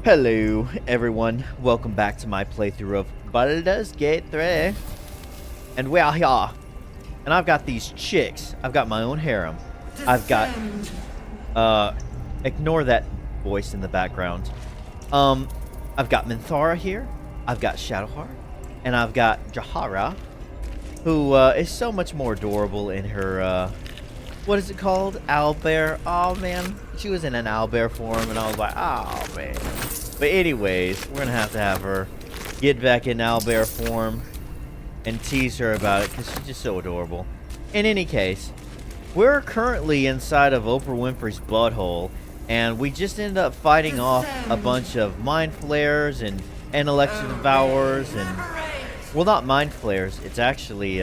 Hello, everyone. Welcome back to my playthrough of Baldur's Gate 3. And we are here. And I've got these chicks. I've got my own harem. I've got... Ignore that voice in the background. I've got Minthara here. I've got Shadowheart. And I've got Jahara, who is so much more adorable in her... what is it called? Owlbear. Oh, man. She was in an owlbear form, and I was like, oh, man. But anyways, we're going to have her get back in owlbear form and tease her about it, because she's just so adorable. In any case, we're currently inside of Oprah Winfrey's butthole, and we just ended up fighting off a bunch of mind flayers and intellect devourers, and... well, not mind flayers. It's actually,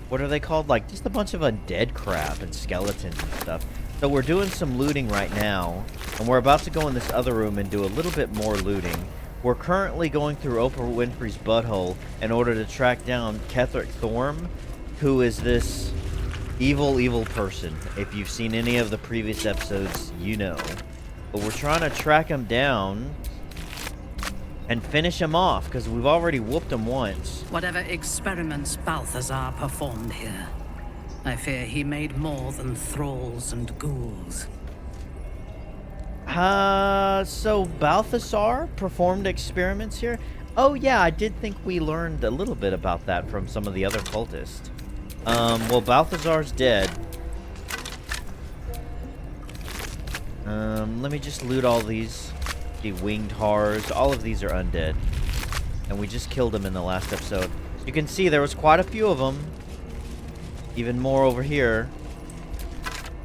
what are they called? Like, just a bunch of undead crap and skeletons and stuff. So we're doing some looting right now, and we're about to go in this other room and do a little bit more looting. We're currently going through Oprah Winfrey's butthole in order to track down Ketheric Thorm, who is this evil person. If you've seen any of the previous episodes, you know. But we're trying to track him down and finish him off, because we've already whooped him once. Whatever experiments Balthazar performed here, I fear he made more than thralls and ghouls. So Balthazar performed experiments here? Oh yeah, I did think we learned a little bit about that from some of the other cultists. Well, Balthazar's dead. Let me just loot all these. The winged horrors. All of these are undead. And we just killed them in the last episode. You can see there was quite a few of them. Even more over here.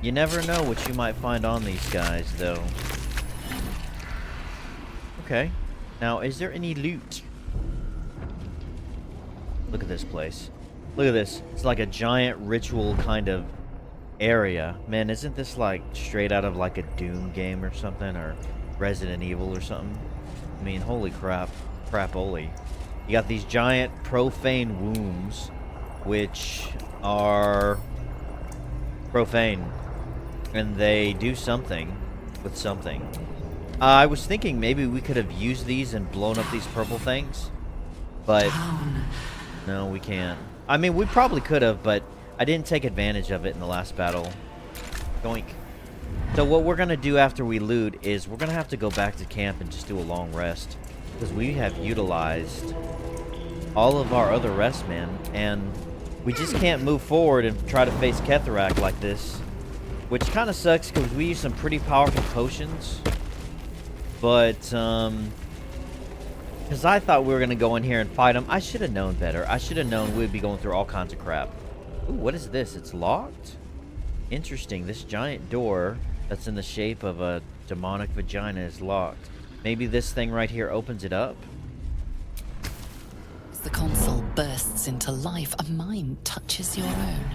You never know what you might find on these guys, though. Okay. Now, is there any loot? Look at this place. Look at this. It's like a giant ritual kind of area. Man, isn't this like straight out of like a Doom game or something? Or Resident Evil or something? I mean, holy crap. Crap-oly. You got these giant profane wombs, which are profane, and they do something with something. I was thinking maybe we could have used these and blown up these purple things, but no, we can't. I mean, we probably could have, but I didn't take advantage of it in the last battle. Doink. So what we're gonna do after we loot is we're gonna have to go back to camp and just do a long rest, because we have utilized all of our other rest, man, and we just can't move forward and try to face Ketheric like this, which kind of sucks because we use some pretty powerful potions. But because I thought we were gonna go in here and fight him. I should have known better. I should have known we'd be going through all kinds of crap. Ooh, what is this? It's locked? Interesting. This giant door that's in the shape of a demonic vagina is locked. Maybe this thing right here opens it up? As the console bursts into life, a mind touches your own.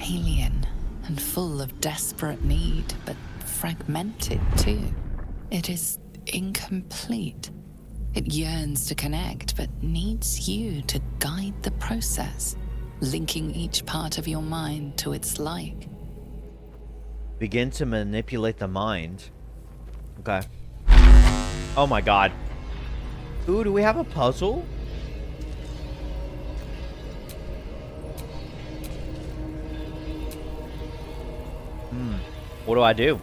Alien and full of desperate need, but fragmented too. It is incomplete. It yearns to connect, but needs you to guide the process, linking each part of your mind to its like. Begin to manipulate the mind. Okay. Oh my god. Ooh, do we have a puzzle? What do I do?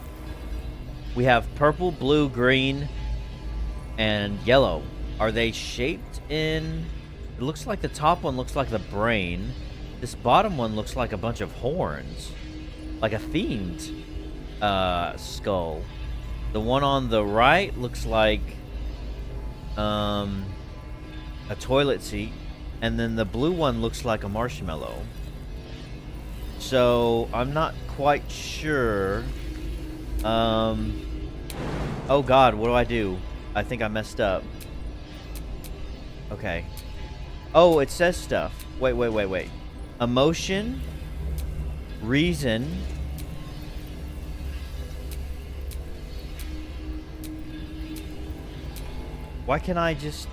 We have purple, blue, green, and yellow. Are they shaped in... It looks like the top one looks like the brain. This bottom one looks like a bunch of horns. Like a themed skull. The one on the right looks like a toilet seat. And then the blue one looks like a marshmallow. So, I'm not quite sure. Oh god, what do I do? I think I messed up. Okay. Oh, it says stuff. Wait. Emotion. Reason. Why can't I just...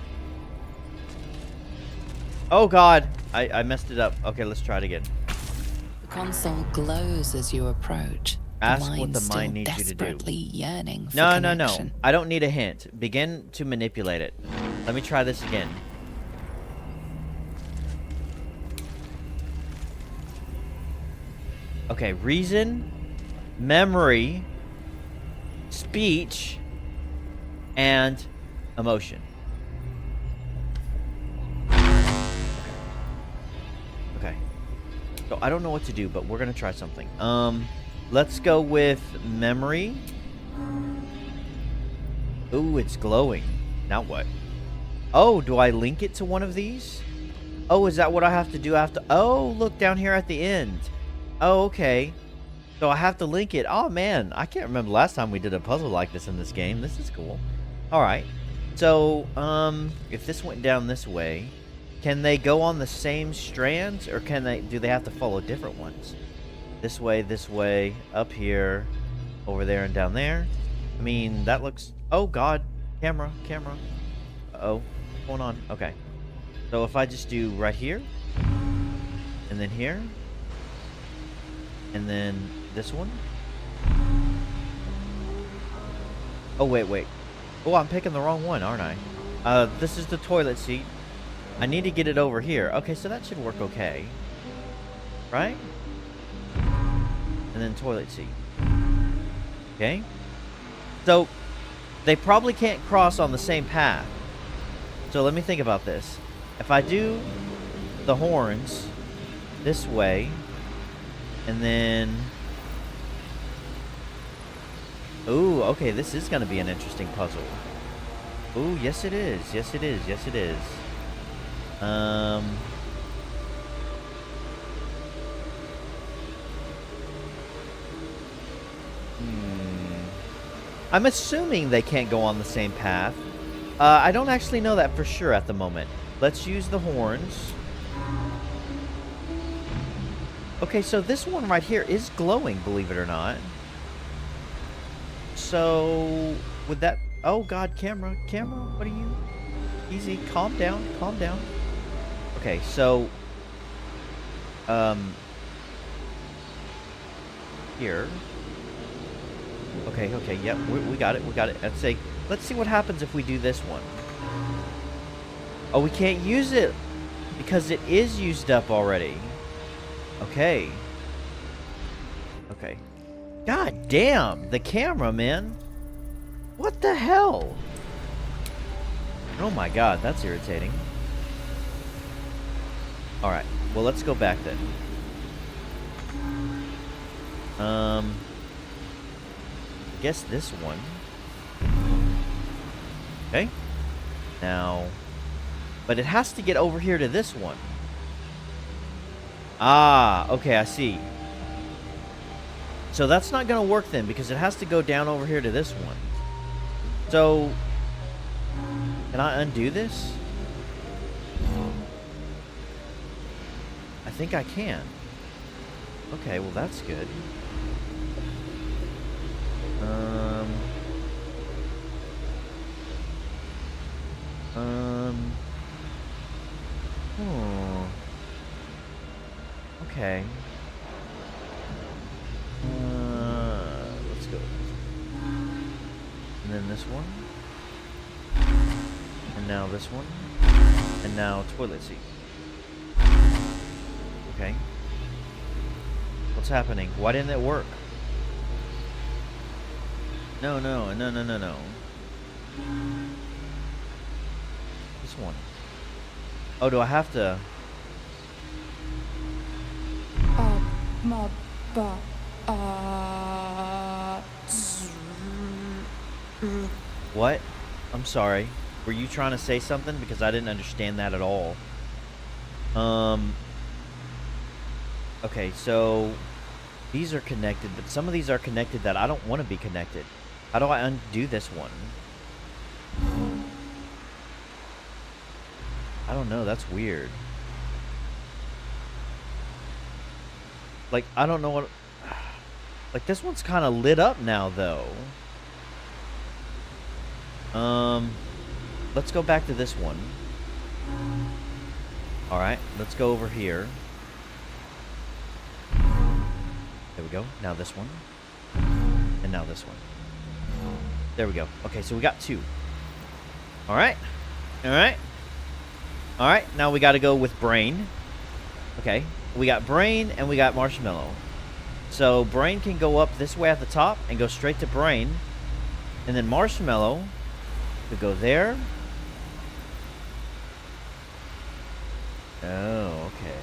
Oh god! I messed it up. Okay, let's try it again. The console glows as you approach, Ask what mind's the still mind needs you to do. desperately yearning for No. connection. I don't need a hint. Begin to manipulate it. Let me try this again. Okay, reason, memory, speech, and emotion. Okay. So I don't know what to do, but we're gonna try something. Let's go with memory. Ooh, it's glowing. Now what? Oh, do I link it to one of these? Oh, is that what I have to do? I have to... Oh, look down here at the end. Oh, okay. So I have to link it. Oh, man. I can't remember last time we did a puzzle like this in this game. This is cool. All right. So, if this went down this way, can they go on the same strands, or do they have to follow different ones? This way, up here, over there, and down there. I mean, that looks... Oh, God. Camera. Uh-oh. What's going on? Okay. So if I just do right here, and then here, and then this one. Oh, wait. Oh, I'm picking the wrong one, aren't I? This is the toilet seat. I need to get it over here. Okay, so that should work okay. Right? And then toilet seat. Okay. So, they probably can't cross on the same path. So let me think about this. If I do the horns this way, and then... Ooh, okay, this is going to be an interesting puzzle. Ooh, yes it is. I'm assuming they can't go on the same path. I don't actually know that for sure at the moment. Let's use the horns. Okay, so this one right here is glowing, believe it or not. So, would that... Oh, God, camera, what are you... Easy, calm down. Okay, so... Here. Okay, yep, we got it. Let's see what happens if we do this one. Oh, we can't use it because it is used up already. Okay. God damn, the camera, man. What the hell? Oh my God, that's irritating. Alright, well, let's go back then. I guess this one. Okay. Now, but it has to get over here to this one. Ah, okay, I see. So that's not going to work then, because it has to go down over here to this one. So, can I undo this? I think I can. Okay, well that's good. Okay. Let's go. And then this one. And now this one. And now toilet seat. Okay. What's happening? Why didn't it work? No. This one. Oh, do I have to... What? I'm sorry. Were you trying to say something? Because I didn't understand that at all. Okay, so these are connected, but some of these are connected that I don't want to be connected. How do I undo this one? I don't know. That's weird. Like, I don't know what... Like, this one's kind of lit up now, though. Let's go back to this one. Alright, let's go over here. There we go. Now this one. And now this one. There we go. Okay, so we got 2. Alright. Alright. Alright, now we got to go with Brain. Okay, we got Brain and we got Marshmallow. So Brain can go up this way at the top and go straight to Brain. And then Marshmallow could go there. Oh, okay.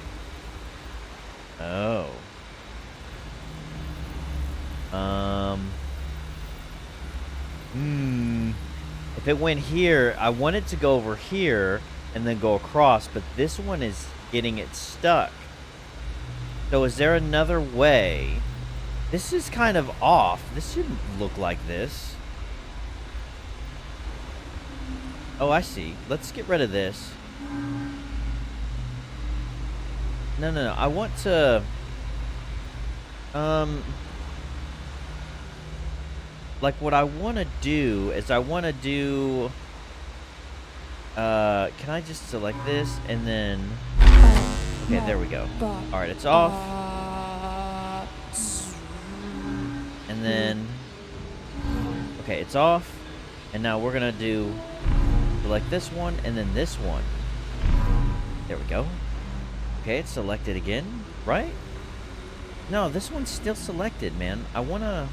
Oh. If it went here, I want it to go over here and then go across, but this one is getting it stuck. So is there another way? This is kind of off. This shouldn't look like this. Oh, I see. Let's get rid of this. No. I want to... like, what I want to do is I want to do... can I just select this and then... Okay, there we go. Alright, it's off. And then... Okay, it's off. And now we're going to do... Select this one and then this one. There we go. Okay, it's selected again, right? No, this one's still selected, man. I want to...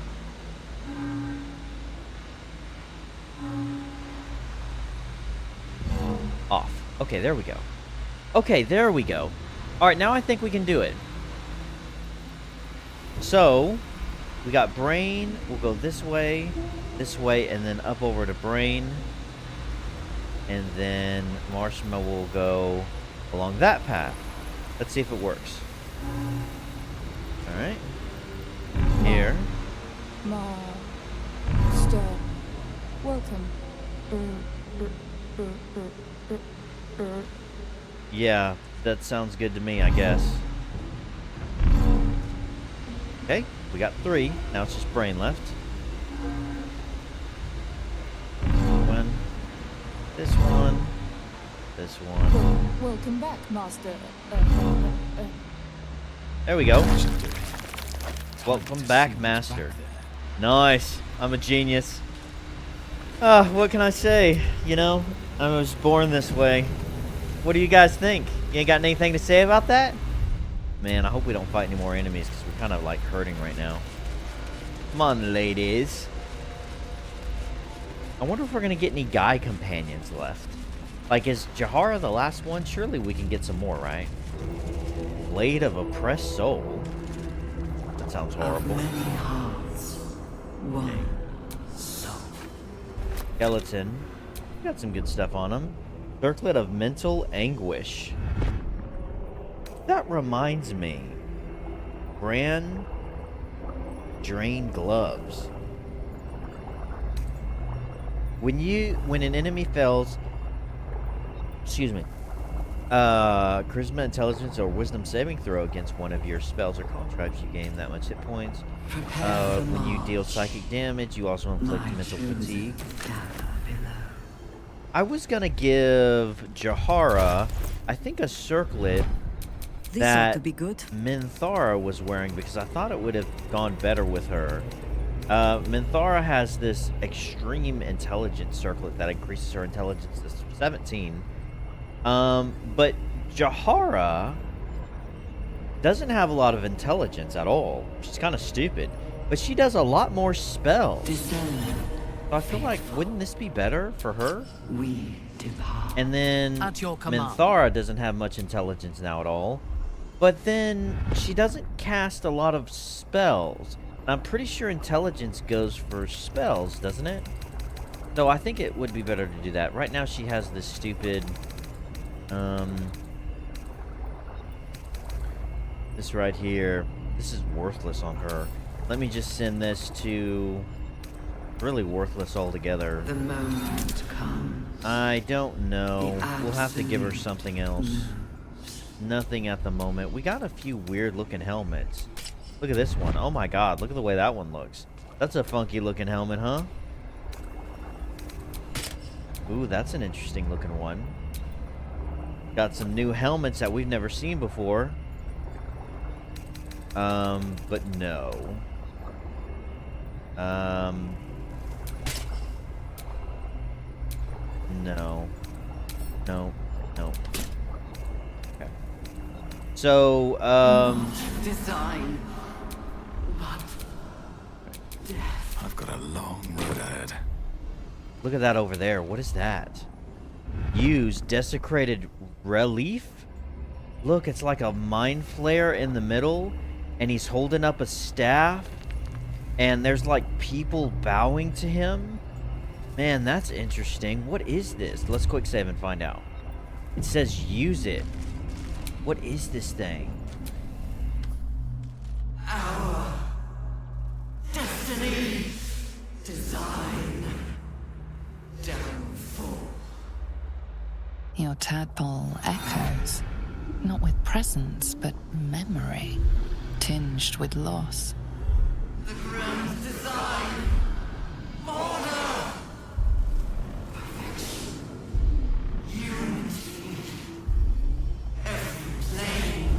Off. Okay, there we go. Okay, there we go. Alright, now I think we can do it. So, we got Brain. We'll go this way, and then up over to Brain. And then Marshmallow will go along that path. Let's see if it works. Alright. Here. Master. Welcome. Yeah, that sounds good to me, I guess. Okay, we got 3. Now it's just Brain left. One. This one. This one. Welcome back, Master. There we go. Welcome back, Master. Nice. I'm a genius. What can I say? You know, I was born this way. What do you guys think? You ain't got anything to say about that? Man, I hope we don't fight any more enemies because we're kind of like hurting right now. Come on, ladies. I wonder if we're going to get any guy companions left. Like, is Jahara the last one? Surely we can get some more, right? Blade of Oppressed Soul. That sounds horrible. Many hearts, one soul. Skeleton. Got some good stuff on him. Circlet of Mental Anguish. That reminds me. Bran Drain Gloves. When an enemy fails, excuse me, charisma, intelligence, or wisdom saving throw against one of your spells or contracts, you gain that much hit points. When you deal psychic damage, you also inflict mental fatigue. I was gonna give Jahara, I think, a circlet that Minthara was wearing because I thought it would have gone better with her. Minthara has this extreme intelligence circlet that increases her intelligence to 17. But Jahara doesn't have a lot of intelligence at all. She's kind of stupid. But she does a lot more spells. So I feel like, wouldn't this be better for her? We depart. And then At your command. Minthara doesn't have much intelligence now at all. But then she doesn't cast a lot of spells. I'm pretty sure intelligence goes for spells, doesn't it? So I think it would be better to do that. Right now she has this stupid... this right here. This is worthless on her. Let me just send this to... really worthless altogether. The moment comes. I don't know. We'll have to give her something else. Nothing at the moment. We got a few weird looking helmets. Look at this one. Oh my god, look at the way that one looks. That's a funky looking helmet, huh? Ooh, that's an interesting looking one. Got some new helmets that we've never seen before. But no. No. No. No. Okay. So, Design. But death. I've got a long road ahead. look at that over there. What is that? Use desecrated relief? Look, it's like a mind flare in the middle, and he's holding up a staff, and there's like people bowing to him. Man, that's interesting. What is this? Let's quick save and find out. It says use it. What is this thing? Our destiny. Design. Downfall. Your tadpole echoes, not with presence, but memory, tinged with loss. The grand design. Order. Perfection. Unity. Every plane.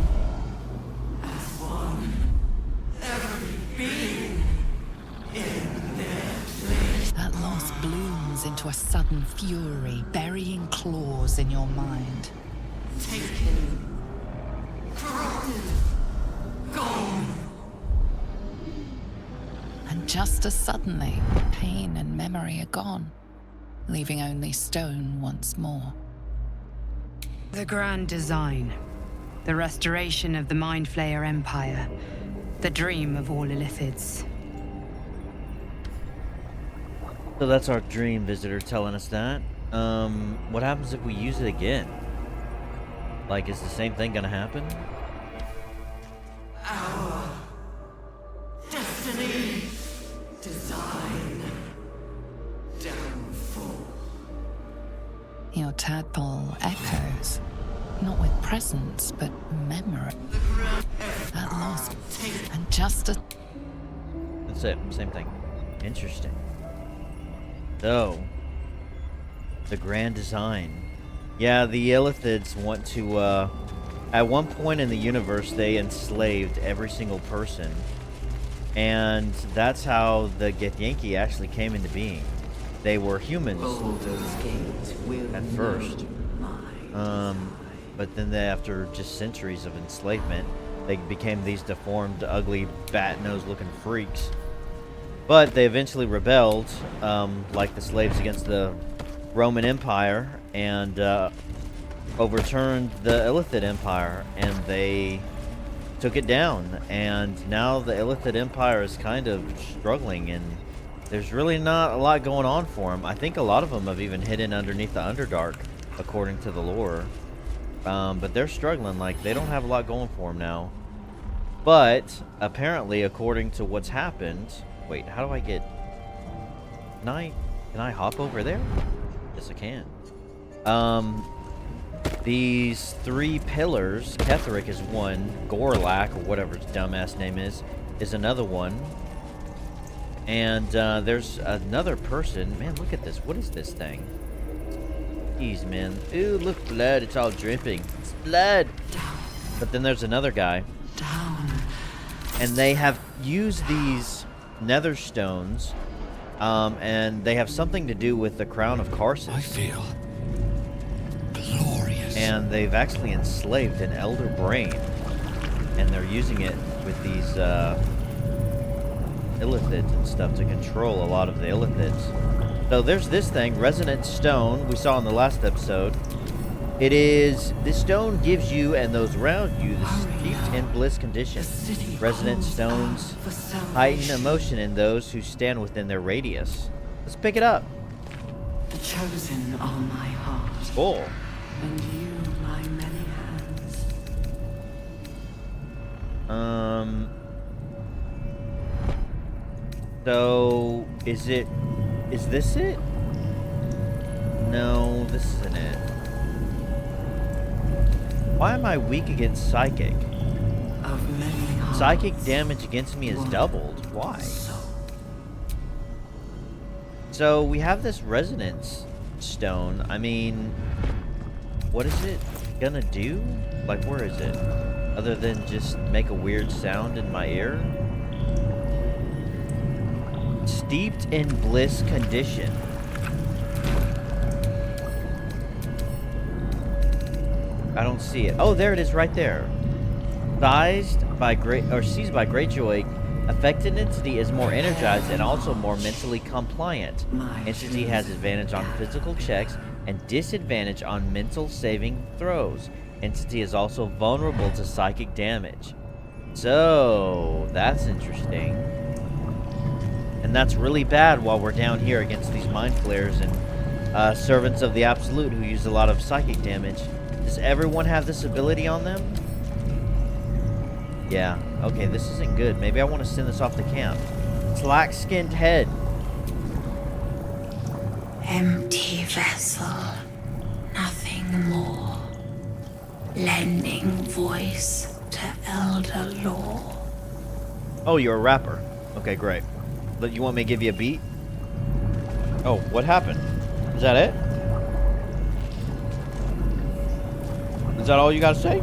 As one. Every being. In their place. That loss blooms into a sudden fury, burying claws in your mind. Taken. Corrupted. Gone. And just as suddenly, pain and memory are gone, leaving only stone once more. The grand design. The restoration of the Mind Flayer Empire. The dream of all Illithids. So that's our dream visitor telling us that. What happens if we use it again? Like, is the same thing gonna happen? Our destiny. Design. Downfall. Your tadpole echoes, not with presence, but memory. That loss, and just as... That's it. Same thing. Interesting. So, the grand design. Yeah, the Illithids want to, at one point in the universe, they enslaved every single person. And that's how the Githyanki actually came into being. They were humans Baldur's Gate will at first. know my But then after just centuries of enslavement, they became these deformed, ugly, bat-nosed looking freaks. But they eventually rebelled, like the slaves against the Roman Empire, and overturned the Illithid Empire, and they took it down. And now the Illithid Empire is kind of struggling, and there's really not a lot going on for them. I think a lot of them have even hidden underneath the Underdark, according to the lore. But they're struggling, like, they don't have a lot going for them now. But, apparently, according to what's happened... Wait, how do I get... Can I hop over there? Yes, I can. These three pillars, Ketheric is one, Gorlak, or whatever his dumbass name is another one. And there's another person. Man, look at this. What is this thing? Jeez, man. Ooh, look, blood. It's all dripping. It's blood. But then there's another guy. down. And they have used these nether stones, and they have something to do with the crown of Karsus. I feel glorious. And they've actually enslaved an elder brain, and they're using it with these Illithids and stuff to control a lot of the Illithids. So there's this thing, Resonant Stone, we saw in the last episode. This stone gives you and those around you the steeped in bliss condition. Resonant stones heighten emotion in those who stand within their radius. Let's pick it up. The chosen are my heart, Cool. and you my many hands. So is this it? No, this isn't it. Why am I weak against psychic? Of many hearts. Psychic damage against me is doubled. Why? So we have this resonance stone. I mean, what is it gonna do? Like, where is it? Other than just make a weird sound in my ear? Steeped in bliss condition. I don't see it. Oh, there it is right there. Seized by great joy, affected entity is more energized and also more mentally compliant. Entity has advantage on physical checks and disadvantage on mental saving throws. Entity is also vulnerable to psychic damage. So, that's interesting. And that's really bad while we're down here against these mind flayers and servants of the Absolute who use a lot of psychic damage. Does everyone have this ability on them? Yeah. Okay, this isn't good. Maybe I want to send this off to camp. Slack-skinned head. Empty vessel, nothing more. Lending voice to elder law. Oh, you're a rapper. Okay, great. But you want me to give you a beat? Oh, what happened? Is that it? Is that all you gotta say?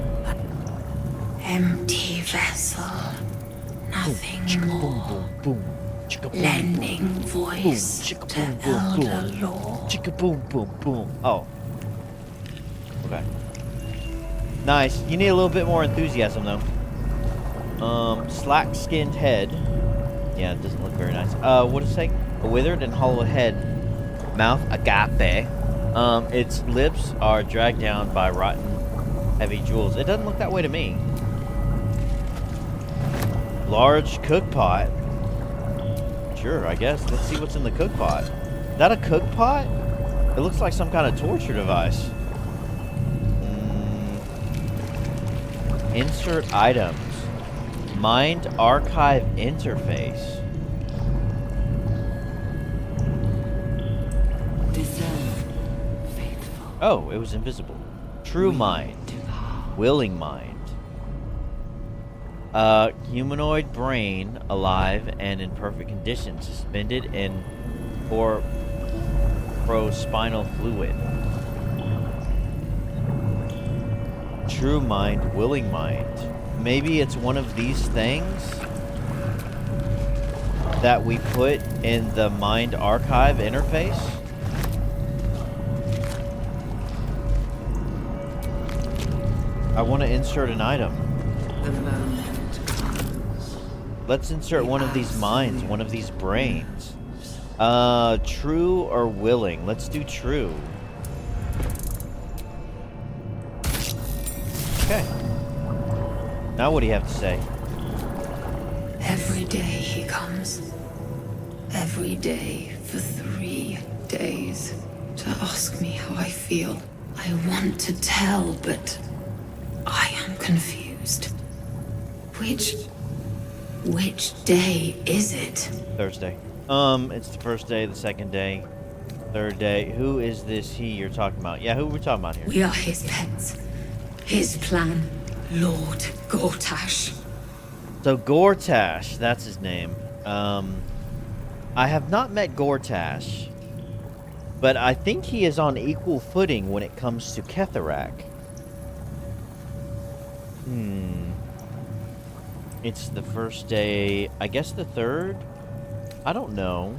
Empty vessel, nothing more. Boom, Lending voice to elder law. chicka boom, boom, boom. Oh. Okay. Nice. You need a little bit more enthusiasm, though. Slack-skinned head. Yeah, it doesn't look very nice. What does it say? A withered and hollow head. Mouth agape. Its lips are dragged down by rotten, heavy jewels. It doesn't look that way to me. Large cook pot. Sure, I guess. Let's see what's in the cook pot. Is that a cook pot? It looks like some kind of torture device. Insert items. Mind archive interface. Discern, faithful. Oh, it was invisible. True mind. Willing mind. Humanoid brain, alive and in perfect condition, suspended in prospinal fluid. True mind, willing mind. Maybe it's one of these things that we put in the mind archive interface. I want to insert an item. The moment comes. Let's insert one of these minds, one of these brains. True or willing? Let's do true. Okay. Now what do you have to say? Every day he comes. Every day for 3 days to ask me how I feel. I want to tell, but I am confused. Which day is it? Thursday. It's the first day, the second day, third day. Who is this he you're talking about? Yeah, who are we talking about here? We are his pets. His plan, Lord Gortash. So Gortash, that's his name. I have not met Gortash, but I think he is on equal footing when it comes to Ketharak. It's the first day, I guess the third? I don't know.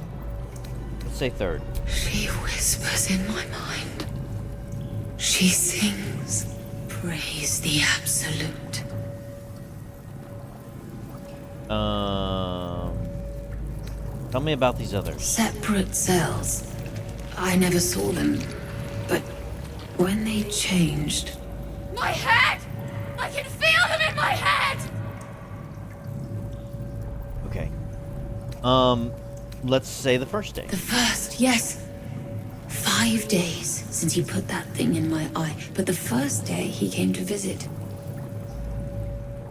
Let's say third. She whispers in my mind. She sings, praise the Absolute. Tell me about these others. Separate cells. I never saw them, but when they changed... My head! I can feel them in my head! Okay. Let's say the first day. The first, yes. 5 days since he put that thing in my eye, but the first day he came to visit.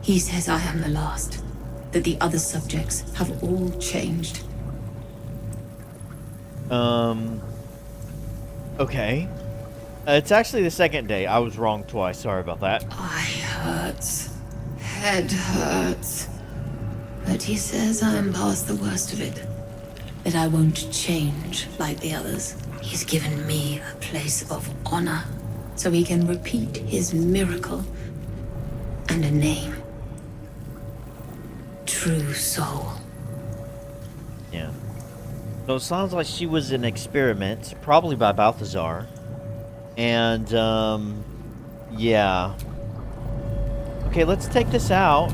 He says I am the last, that the other subjects have all changed. Okay. It's actually the second day. I was wrong twice. Sorry about that. Eye hurts. Head hurts. But he says I'm past the worst of it. That I won't change like the others. He's given me a place of honor, so he can repeat his miracle. And a name. True Soul. Yeah. So it sounds like she was an experiment, probably by Balthazar. And, yeah. Okay, let's take this out.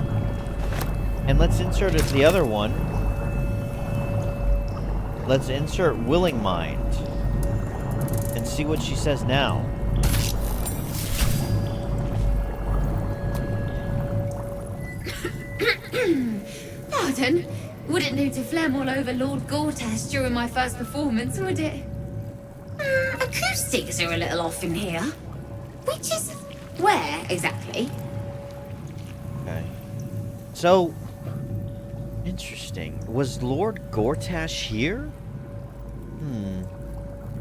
And let's insert it the other one. Let's insert Willing Mind. And see what she says now. Pardon? Wouldn't do to phlegm all over Lord Gortash during my first performance, would it? Acoustics are a little off in here. Which is where, exactly? Okay. So, interesting. Was Lord Gortash here?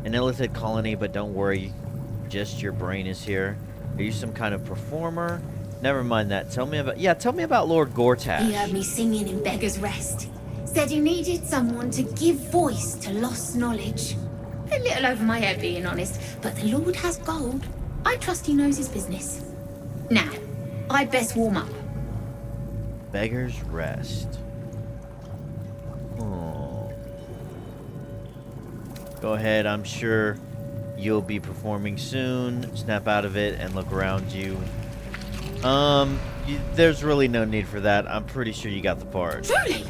An illithid colony, but don't worry. Just your brain is here. Are you some kind of performer? Never mind that. Tell me about Lord Gortash. He heard me singing in Beggar's Rest. Said he needed someone to give voice to lost knowledge. A little over my head, being honest, but the Lord has gold. I trust he knows his business. Now, I'd best warm up. Beggar's Rest. Oh. Go ahead, I'm sure you'll be performing soon. Snap out of it and look around you. There's really no need for that. I'm pretty sure you got the part. Truly?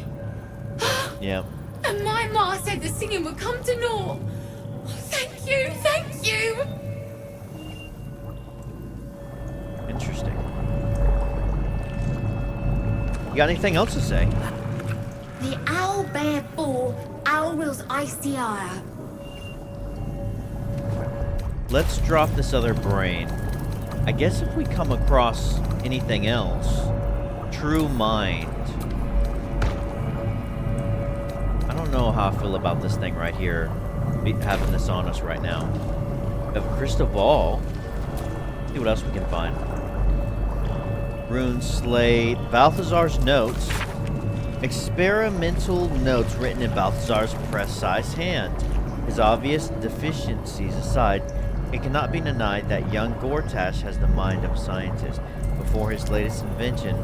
Yeah. And my ma said the singing would come to naught. Oh, thank you, thank you. Interesting. You got anything else to say? The owl bear bore Owlwill's icy ire. Let's drop this other brain. I guess if we come across anything else, True Mind. I don't know how I feel about this thing right here, having this on us right now. We have a crystal ball. See what else we can find. Rune Slate. Balthazar's notes. Experimental notes written in Balthazar's press-sized hand. His obvious deficiencies aside, it cannot be denied that young Gortash has the mind of a scientist. Before his latest invention,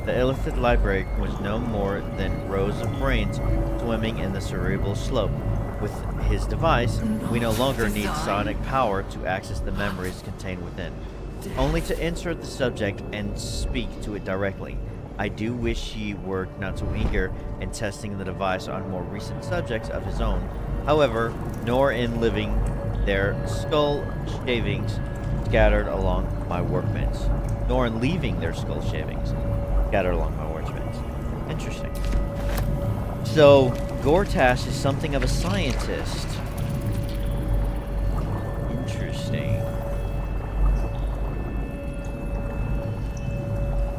the illithid library was no more than rows of brains swimming in the cerebral slope. With his device, we no longer need sonic power to access the memories contained within, only to insert the subject and speak to it directly. I do wish he were not so eager in testing the device on more recent subjects of his own, however, nor in living their skull shavings scattered along my workbench. Nor in leaving their skull shavings scattered along my workbench. Interesting. So, Gortash is something of a scientist. Interesting.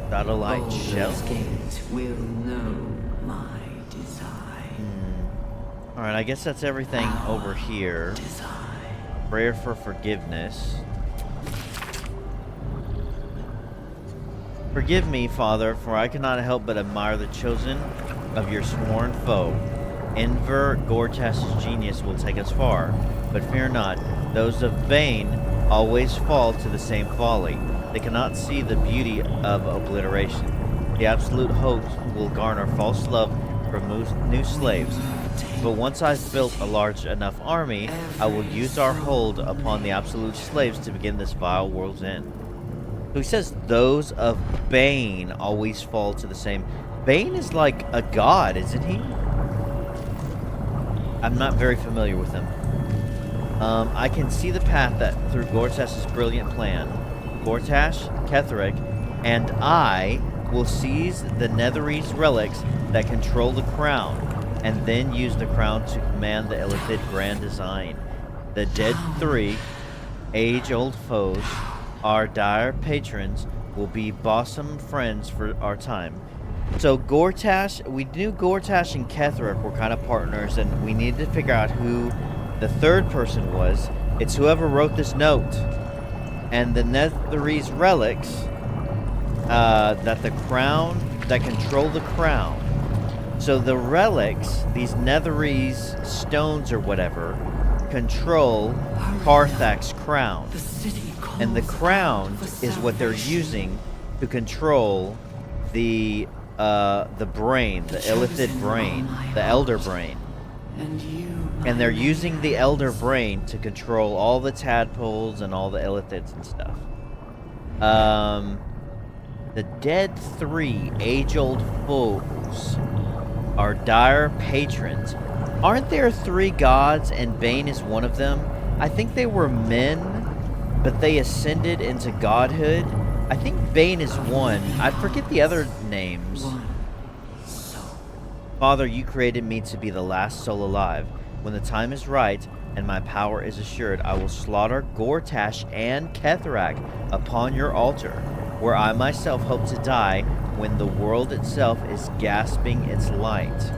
Satellite shell. Gate will know my design. Alright, I guess that's everything over here. Design. Prayer for forgiveness. Forgive me, Father, for I cannot help but admire the chosen of your sworn foe. Enver Gortash's genius will take us far, but fear not, those of Bane always fall to the same folly. They cannot see the beauty of obliteration. The absolute host will garner false love from new slaves. But once I've built a large enough army, I will use our hold upon the absolute slaves to begin this vile world's end. So he says those of Bane always fall to the same. Bane is like a god, isn't he? I'm not very familiar with him. I can see the path that through Gortash's brilliant plan. Gortash, Ketheric, and I will seize the Netherese relics that control the crown, and then use the crown to command the illithid grand design. The dead three, age-old foes, our dire patrons, will be bosom friends for our time. So Gortash, we knew Gortash and Ketheric were kind of partners, and we needed to figure out who the third person was. It's whoever wrote this note. And the Netherese relics, that the crown, that control the crown. So the relics, these Netherese stones or whatever, control Karthak's crown. And the crown is what they're using to control the brain, the illithid brain, the elder brain. And you, And they're using the Elder Brain to control all the tadpoles and all the illithids and stuff. The Dead 3 age-old foes are dire patrons. Aren't there 3 gods and Bane is one of them? I think they were men, but they ascended into godhood. I think Bane is one. I forget the other names. Father, you created me to be the last soul alive. When the time is right and my power is assured, I will slaughter Gortash and Kethrak upon your altar, where I myself hope to die when the world itself is gasping its light.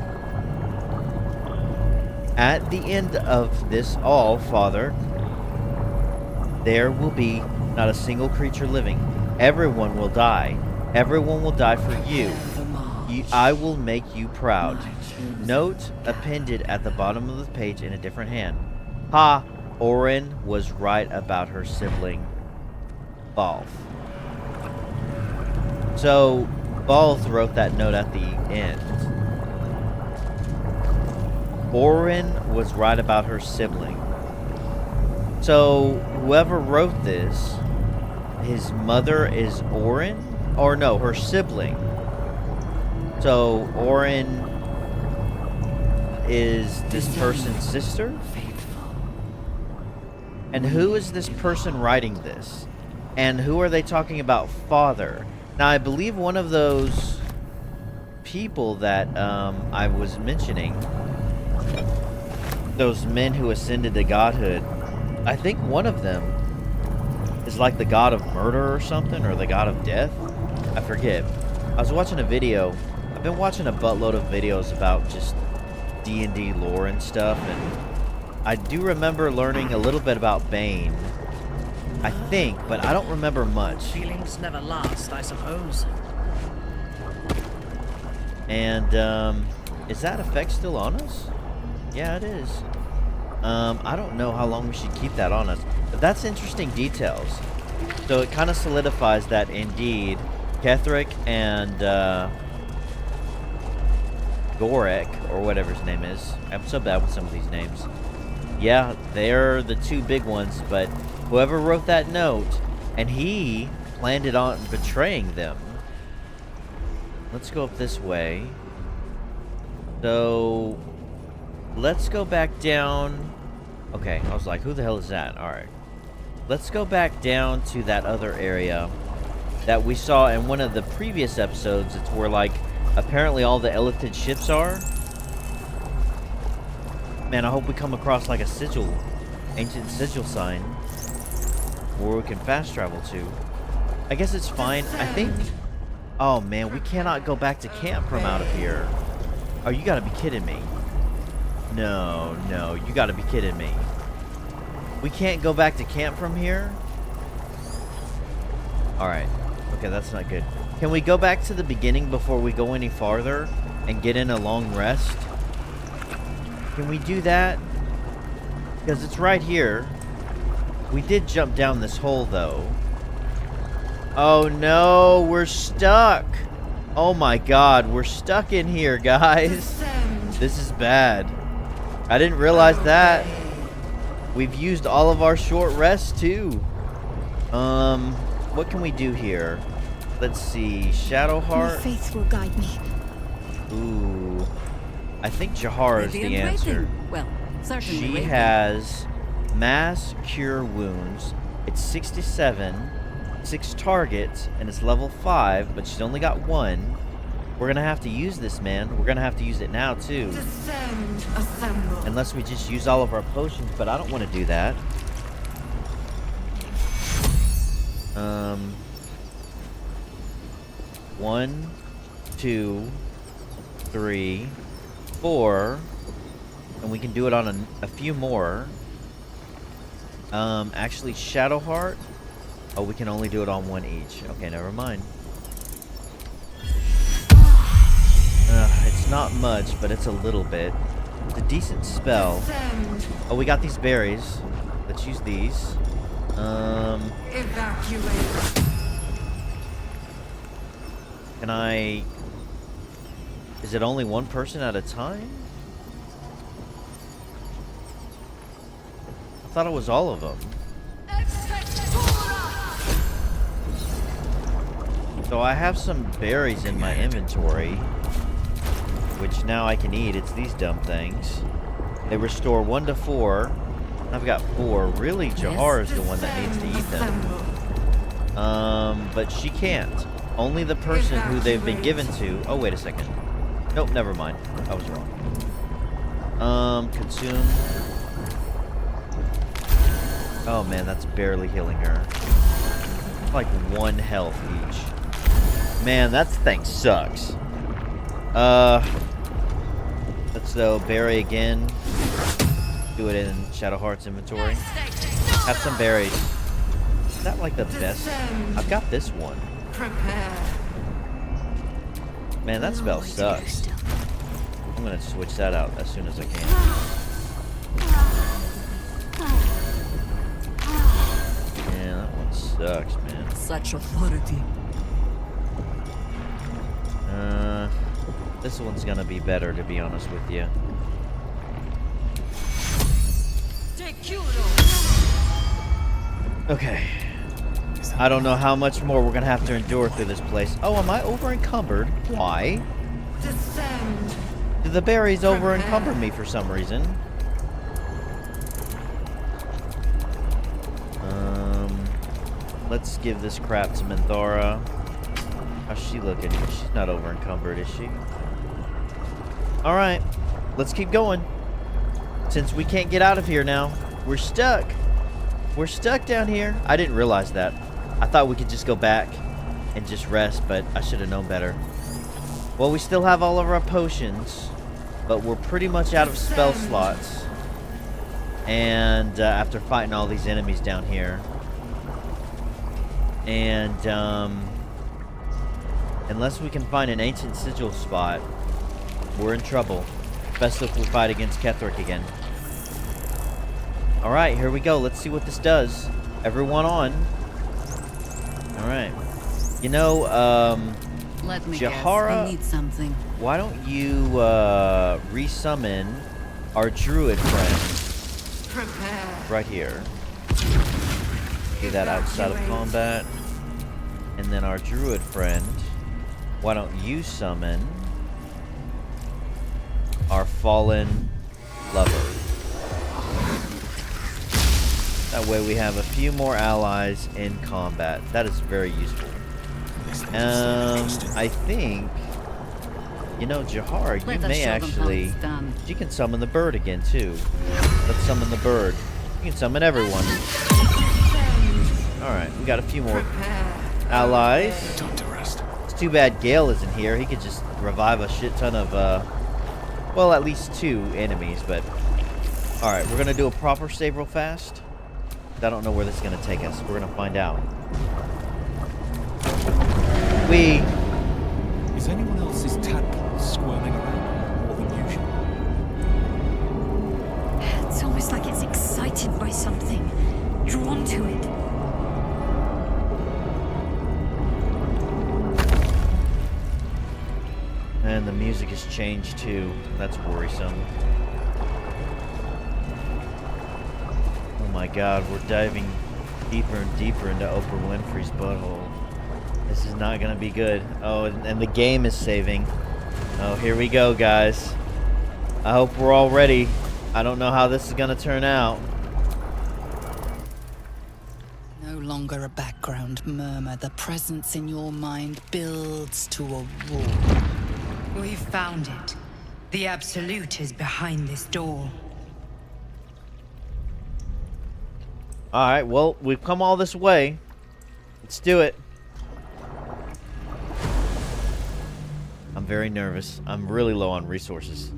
At the end of this all, Father, there will be not a single creature living. Everyone will die. Everyone will die for you. I will make you proud. Note appended at the bottom of the page in a different hand. Ha! Orin was right about her sibling, Balth. So, Balth wrote that note at the end. Orin was right about her sibling. So, whoever wrote this, his mother is Orin? Or no, her sibling. So, Orin is this person's sister? And who is this person writing this? And who are they talking about father? Now, I believe one of those people that I was mentioning, those men who ascended to godhood, I think one of them is like the god of murder or something, or the god of death. I forget. I was watching a video. I've been watching a buttload of videos about just D&D lore and stuff, and I do remember learning a little bit about Bane, I think, but I don't remember much. Feelings never last, I suppose. And, is that effect still on us? Yeah, it is. I don't know how long we should keep that on us, but that's interesting details. So it kind of solidifies that indeed, Kethrak and, Gorek, or whatever his name is. I'm so bad with some of these names. Yeah, they're the 2 big ones, but whoever wrote that note, and he planned it on betraying them. Let's go up this way. So, let's go back down. Okay, I was like, who the hell is that? Alright. Let's go back down to that other area that we saw in one of the previous episodes. It's where, like, apparently all the Illithid ships are. Man, I hope we come across like a sigil, ancient sigil sign, where we can fast travel to. I guess it's fine. I think... Oh man, we cannot go back to camp from out of here. Oh, you gotta be kidding me. No, you gotta be kidding me. We can't go back to camp from here? Alright. Okay, that's not good. Can we go back to the beginning before we go any farther and get in a long rest? Can we do that? Because it's right here. We did jump down this hole, though. Oh, no. We're stuck. Oh, my God. We're stuck in here, guys. This is bad. I didn't realize that. We've used all of our short rests, too. What can we do here? Let's see. Shadowheart. My faith will guide me. Ooh. I think Jahara is the answer. Well, certainly. She has mass cure wounds. It's 67, 6 targets, and it's level 5, but she's only got 1. We're gonna have to use this, man. We're gonna have to use it now, too. Descend, assemble. Unless we just use all of our potions, but I don't want to do that. 1, 2, 3, 4, and we can do it on a few more. Actually, Shadowheart. Oh, we can only do it on 1 each. Okay, never mind. It's not much, but it's a little bit. It's a decent spell. Oh, we got these berries. Let's use these. Evacuate. Can I... Is it only 1 person at a time? thought it was all of them. So I have some berries in my inventory, which now I can eat. It's these dumb things. They restore 1 to 4. I've got 4. Really, Jahar is the one that needs to eat them. But she can't. Only the person who they've been given to. Oh, wait a second. Nope, never mind. I was wrong. Consume. Oh man, that's barely healing her. Like 1 health each. Man, that thing sucks. Let's though berry again. Do it in Shadowheart's inventory. Have some berries. Is that like the best? I've got this one. Man, that spell sucks. I'm gonna switch that out as soon as I can. Yeah, that one sucks, man. Such authority. This one's gonna be better, to be honest with you. Okay. I don't know how much more we're gonna have to endure through this place. Oh, am I over encumbered? Why? Descend. Did the berries over encumber me for some reason? Let's give this crap to Minthara. How's she looking? She's not over encumbered, is she? Alright, let's keep going. Since we can't get out of here now, we're stuck. We're stuck down here. I didn't realize that. I thought we could just go back and just rest, but I should have known better. Well, we still have all of our potions, but we're pretty much out of spell slots. And after fighting all these enemies down here. And unless we can find an ancient sigil spot, we're in trouble. Especially if we fight against Ketheric again. Alright, here we go. Let's see what this does. Everyone on. Alright. You know, Let me Jahara, guess, I need something. why don't you resummon our druid friend right here. Do that outside of combat. And then our druid friend, why don't you summon our fallen lover? That way we have a few more allies in combat. That is very useful. I think, you know, Jahar, you may actually, you can summon the bird again too. Let's summon the bird. You can summon everyone. Alright, we got a few more allies. It's too bad Gale isn't here. He could just revive a shit ton of, well, at least 2 enemies, but... Alright, we're gonna do a proper save real fast. I don't know where this is gonna take us. We're gonna find out. Is anyone else's tadpole squirming around more than usual? It's almost like it's excited by something, drawn to it. And the music has changed too. That's worrisome. Oh my god, we're diving deeper and deeper into Oprah Winfrey's butthole. This is not gonna be good. Oh, and the game is saving. Oh, here we go, guys. I hope we're all ready. I don't know how this is gonna turn out. No longer a background murmur. The presence in your mind builds to a roar. We've found it. The Absolute is behind this door. Alright, well, we've come all this way. Let's do it. I'm very nervous. I'm really low on resources.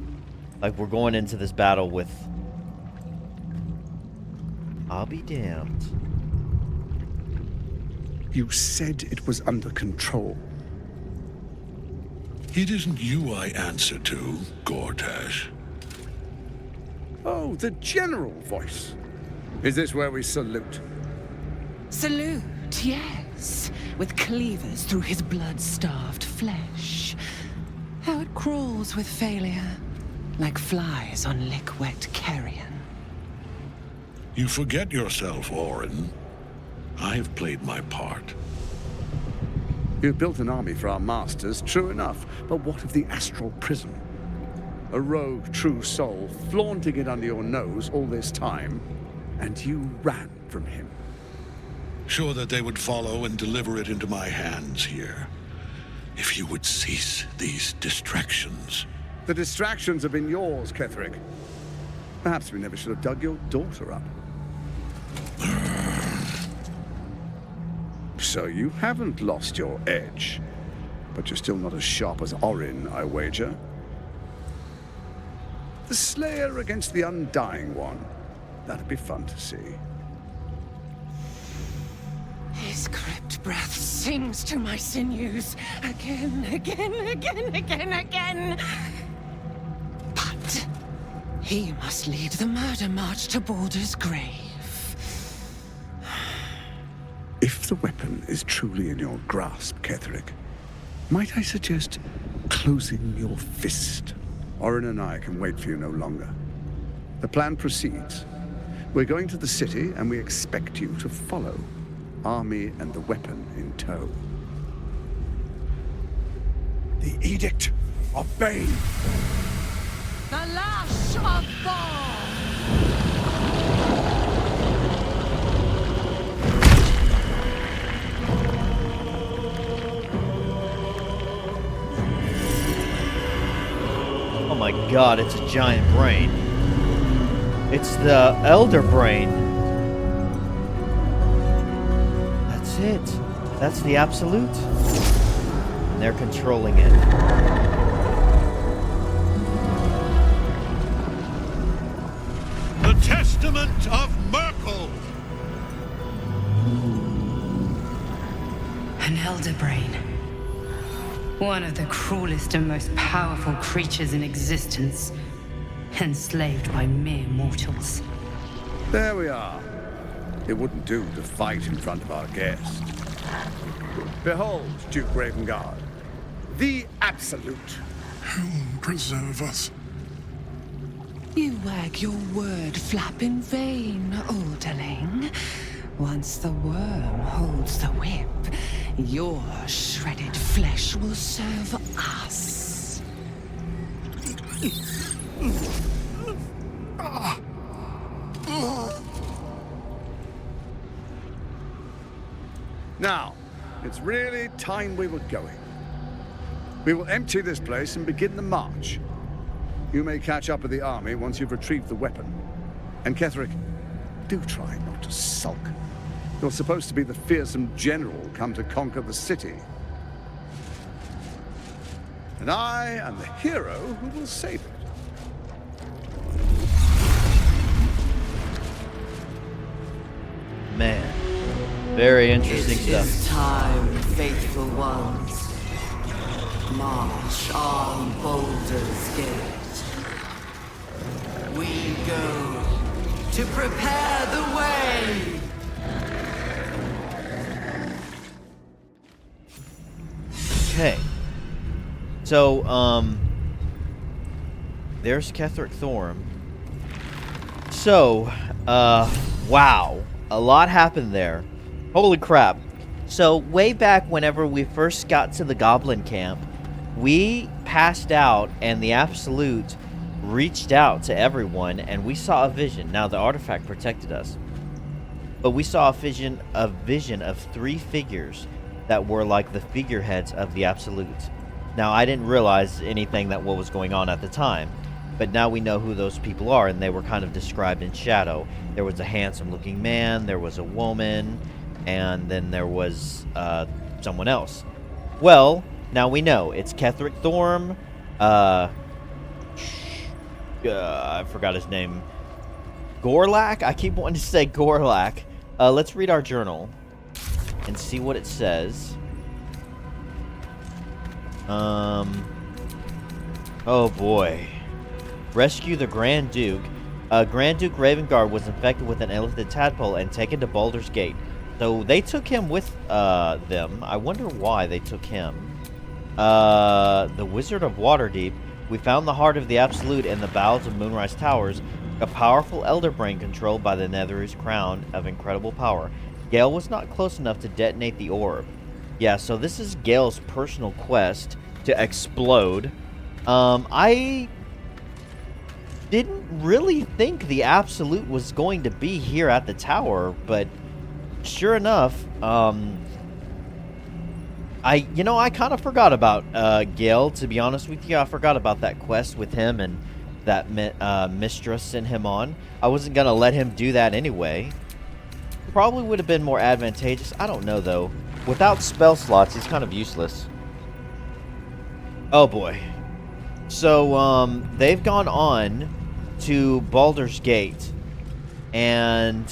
Like, we're going into this battle with... I'll be damned. You said it was under control. It isn't you I answer to, Gortash. Oh, the general voice. Is this where we salute? Salute, yes. With cleavers through his blood-starved flesh. How it crawls with failure, like flies on lick-wet carrion. You forget yourself, Orin. I have played my part. You've built an army for our masters, true enough. But what of the astral prison? A rogue true soul flaunting it under your nose all this time, and you ran from him. Sure that they would follow and deliver it into my hands here. If you would cease these distractions. The distractions have been yours, Ketheric. Perhaps we never should have dug your daughter up. So you haven't lost your edge, but you're still not as sharp as Orin, I wager. The Slayer against the Undying One. That'd be fun to see. His crypt breath sings to my sinews again, again, again, again, again. But he must lead the murder march to Baldur's grave. If the weapon is truly in your grasp, Ketheric, might I suggest closing your fist? Orin and I can wait for you no longer. The plan proceeds. We're going to the city, and we expect you to follow. Army and the weapon in tow. The Edict of Bane. The Lash of Thor! Oh my god, it's a giant brain. It's the Elder Brain. That's it. That's the Absolute. And they're controlling it. The Testament of Merkel! An elder brain. One of the cruelest and most powerful creatures in existence. Enslaved by mere mortals. There we are. It wouldn't do to fight in front of our guest. Behold, Duke Ravengard. The Absolute. Whom preserve us? You wag your word flap in vain, Alderling. Once the worm holds the whip, your shredded flesh will serve us. Now, it's really time we were going. We will empty this place and begin the march. You may catch up with the army once you've retrieved the weapon. And Ketheric, do try not to sulk. You're supposed to be the fearsome general come to conquer the city. And I am the hero who will save it. Man. Very interesting stuff. It is time, faithful ones. March on Baldur's Gate. We go to prepare the way. Okay. So, there's Ketheric Thorm. So, wow. A lot happened there. Holy crap. So, way back whenever we first got to the Goblin Camp, we passed out and the Absolute reached out to everyone and we saw a vision. Now, the artifact protected us. But we saw a vision of 3 figures that were like the figureheads of the Absolute. Now, I didn't realize anything that what was going on at the time. But now we know who those people are, and they were kind of described in shadow. There was a handsome-looking man, there was a woman, and then there was someone else. Well, now we know. It's Ketheric Thorm. I forgot his name. Gorlak? I keep wanting to say Gorlak. Let's read our journal and see what it says. Oh boy. Rescue the Grand Duke. Grand Duke Ravengard was infected with an illithid tadpole and taken to Baldur's Gate. So they took him with them. I wonder why they took him. The Wizard of Waterdeep. We found the heart of the Absolute in the bowels of Moonrise Towers. A powerful elder brain controlled by the Netherese crown of incredible power. Gale was not close enough to detonate the orb. Yeah, so this is Gale's personal quest to explode. I didn't really think the Absolute was going to be here at the tower, but sure enough, I kind of forgot about Gale, to be honest with you. I forgot about that quest with him and that Mistress sent him on. I wasn't going to let him do that anyway. Probably would have been more advantageous. I don't know, though. Without spell slots, he's kind of useless. Oh, boy. So, they've gone on to Baldur's Gate. And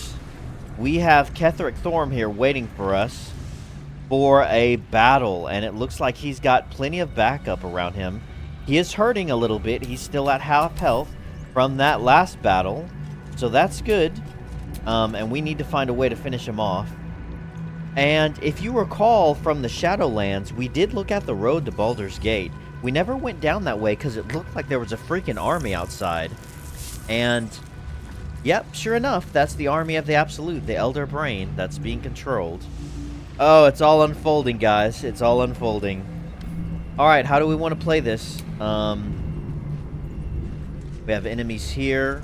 we have Ketheric Thorm here waiting for us for a battle. And it looks like he's got plenty of backup around him. He is hurting a little bit. He's still at half health from that last battle. So that's good. And we need to find a way to finish him off. And if you recall from the Shadowlands, we did look at the road to Baldur's Gate. We never went down that way because it looked like there was a freaking army outside. And, yep, sure enough, that's the army of the Absolute, the Elder Brain, that's being controlled. Oh, it's all unfolding, guys. It's all unfolding. Alright, how do we want to play this? We have enemies here.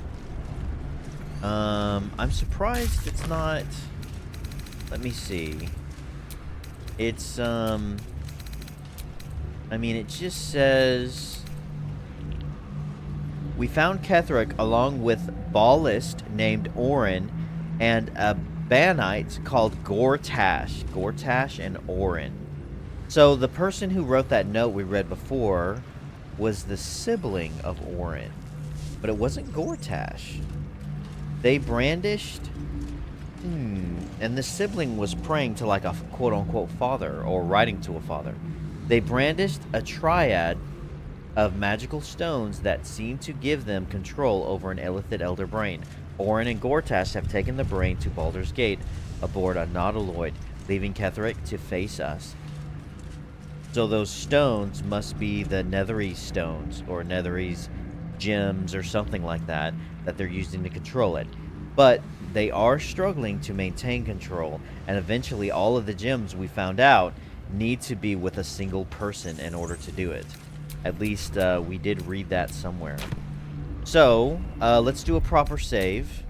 I'm surprised it's not... Let me see. It's, I mean, it just says... We found Ketheric along with Ballist named Orin and a Banite called Gortash. Gortash and Orin. So the person who wrote that note we read before was the sibling of Orin. But it wasn't Gortash. They brandished... And the sibling was praying to like a quote-unquote father, or writing to a father. They brandished a triad of magical stones that seemed to give them control over an illithid elder brain. Orin and Gortash have taken the brain to Baldur's Gate aboard a nautiloid, leaving Ketheric to face us. So those stones must be the Netherese stones, or Netherese gems, or something like that, that they're using to control it. But they are struggling to maintain control, and eventually all of the gems we found out need to be with a single person in order to do it. At least we did read that somewhere. So, let's do a proper save.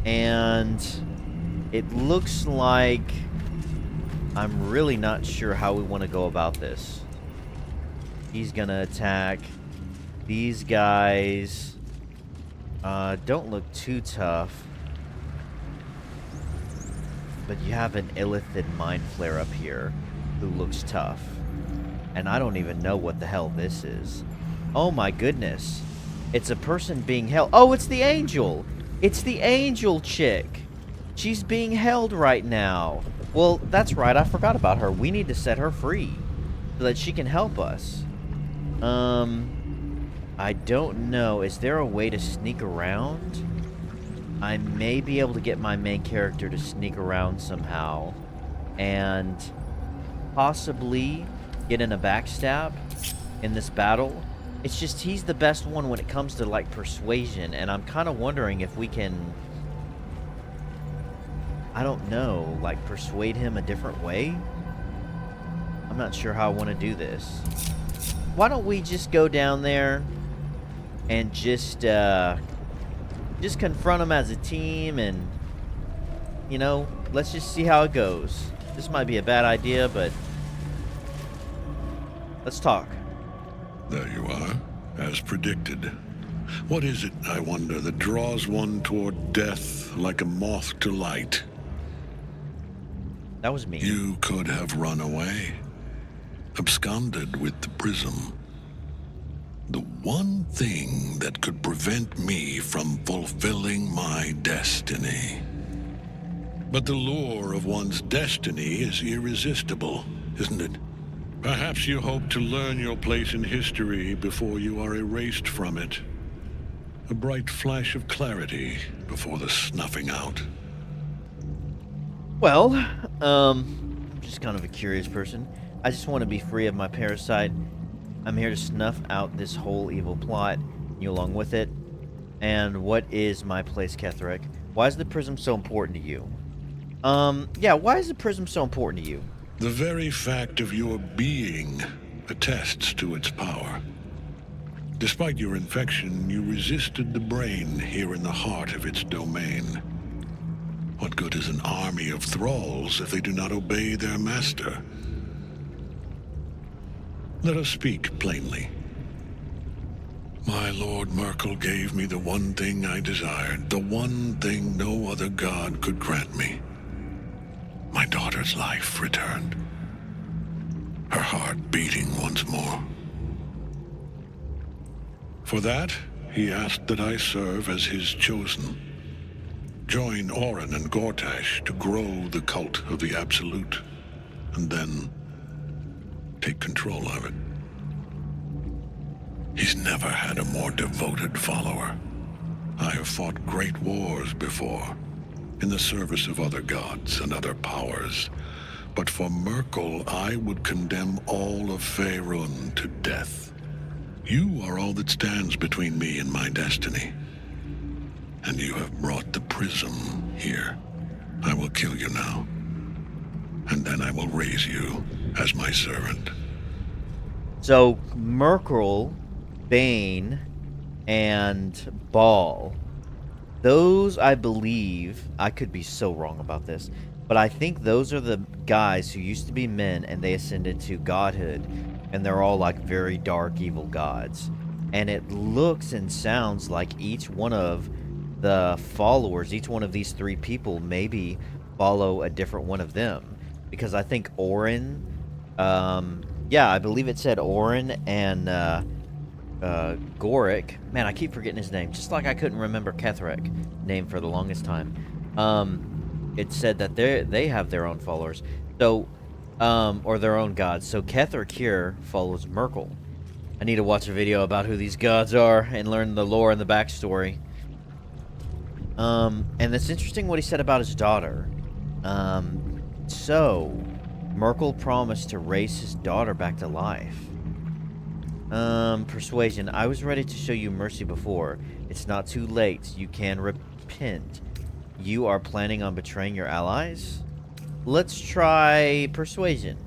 And it looks like I'm really not sure how we want to go about this. He's gonna attack these guys. Don't look too tough. But you have an illithid mind flare up here who looks tough. And I don't even know what the hell this is. Oh my goodness. It's a person being held. Oh, it's the angel. It's the angel chick. She's being held right now. Well, that's right. I forgot about her. We need to set her free so that she can help us. I don't know. Is there a way to sneak around? I may be able to get my main character to sneak around somehow and possibly get in a backstab in this battle. It's just he's the best one when it comes to like persuasion, and I'm kind of wondering if we can, I don't know, like persuade him a different way. I'm not sure how I want to do this. Why don't we just go down there and just confront him as a team, and you know, let's just see how it goes. This might be a bad idea, but let's talk. There you are, as predicted. What is it, I wonder, that draws one toward death like a moth to light? That was me. You could have run away, absconded with the prism. The one thing that could prevent me from fulfilling my destiny. But the lure of one's destiny is irresistible, isn't it? Perhaps you hope to learn your place in history before you are erased from it. A bright flash of clarity before the snuffing out. Well, I'm just kind of a curious person. I just want to be free of my parasite. I'm here to snuff out this whole evil plot, you along with it. And what is my place, Ketheric? Why is the prism so important to you? Yeah, why is the prism so important to you? The very fact of your being attests to its power. Despite your infection, you resisted the brain here in the heart of its domain. What good is an army of thralls if they do not obey their master? Let us speak plainly. My Lord Merkel gave me the one thing I desired, the one thing no other god could grant me. My daughter's life returned. Her heart beating once more. For that, he asked that I serve as his chosen. Join Orin and Gortash to grow the cult of the Absolute, and then take control of it. He's never had a more devoted follower. I have fought great wars before, in the service of other gods and other powers. But for Merkel, I would condemn all of Faerun to death. You are all that stands between me and my destiny. And you have brought the prism here. I will kill you now. And then I will raise you as my servant. So, Merkel, Bane, and Ball. Those, I believe, I could be so wrong about this, but I think those are the guys who used to be men and they ascended to godhood, and they're all like very dark, evil gods. And it looks and sounds like each one of the followers, each one of these three people maybe follow a different one of them. Because I think Orin, yeah, I believe it said Orin and Goric. Man, I keep forgetting his name. Just like I couldn't remember Ketheric's name for the longest time. It said that they have their own followers. So, or their own gods. So Ketheric here follows Merkel. I need to watch a video about who these gods are and learn the lore and the backstory. And it's interesting what he said about his daughter. So, Merkel promised to raise his daughter back to life. Persuasion. I was ready to show you mercy before. It's not too late. You can repent. You are planning on betraying your allies? Let's try persuasion.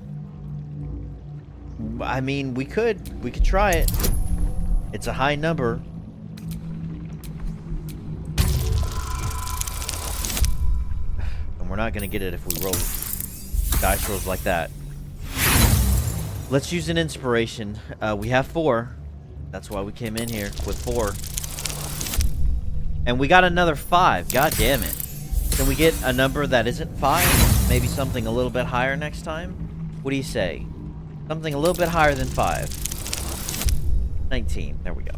I mean, we could try it. It's a high number. And we're not going to get it if we roll dice rolls like that. Let's use an inspiration. We have 4. That's why we came in here with 4. And we got another 5. God damn it. Can we get a number that isn't 5? Maybe something a little bit higher next time? What do you say? Something a little bit higher than 5. 19. There we go.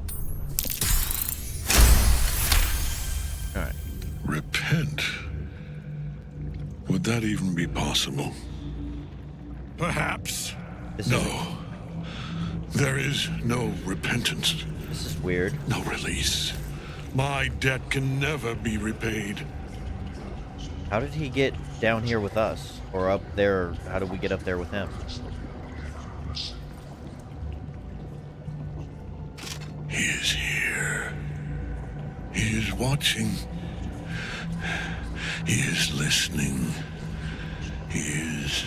Alright. Repent? Would that even be possible? Perhaps. No. There is no repentance. This is weird. No release. My debt can never be repaid. How did he get down here with us? Or up there? How did we get up there with him? He is here. He is watching. He is listening. He is...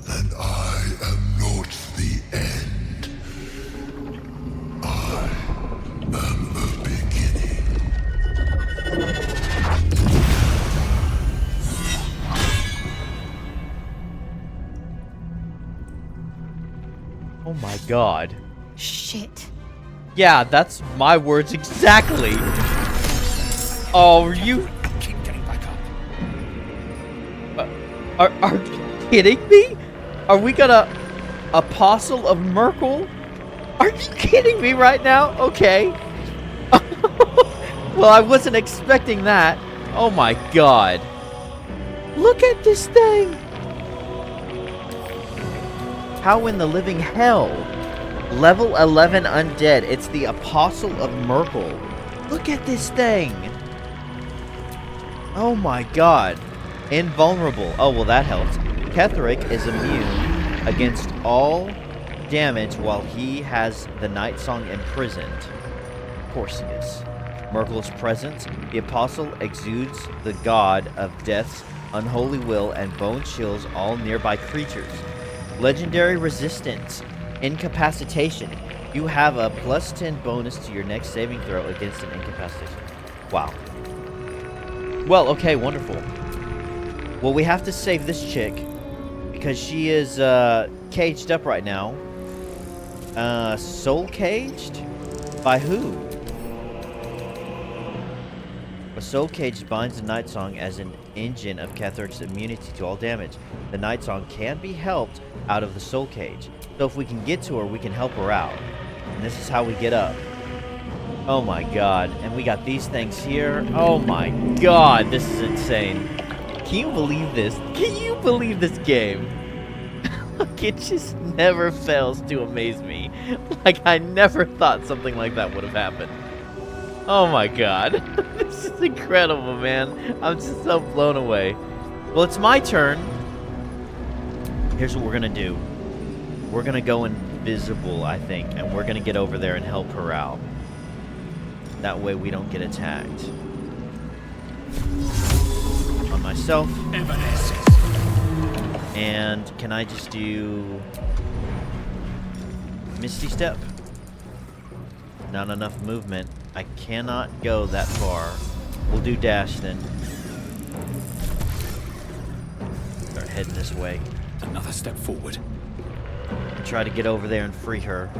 And I am not the end. god. Shit. Yeah, that's my words exactly. Oh, are you... Keep getting back up. Are you kidding me? Are we gonna... Apostle of Merkel? Are you kidding me right now? Okay. Well, I wasn't expecting that. Oh my god. Look at this thing. How in the living hell? Level 11 undead. It's the Apostle of Merkel. Look at this thing. Oh my god. Invulnerable. Oh, well, that helps. Ketheric is immune against all damage while he has the Night Song imprisoned. Of course he is. Merkel's presence. The Apostle exudes the god of death's unholy will and bone chills all nearby creatures. Legendary resistance. Incapacitation. You have a +10 bonus to your next saving throw against an incapacitation. Wow. Well, okay, wonderful. Well, we have to save this chick because she is caged up right now. Soul caged? By who? A soul cage binds the Night Song as an engine of Ketheric's immunity to all damage. The Night Song can be helped out of the soul cage. So if we can get to her, we can help her out. And this is how we get up. Oh my god. And we got these things here. Oh my god. This is insane. Can you believe this? Can you believe this game? It just never fails to amaze me. Like, I never thought something like that would have happened. Oh my god. This is incredible, man. I'm just so blown away. Well, it's my turn. Here's what we're gonna do. We're gonna go invisible, I think, and we're gonna get over there and help her out. That way we don't get attacked. On myself. And can I just do Misty Step? Not enough movement. I cannot go that far. We'll do dash then. Start heading this way. Another step forward. And try to get over there and free her.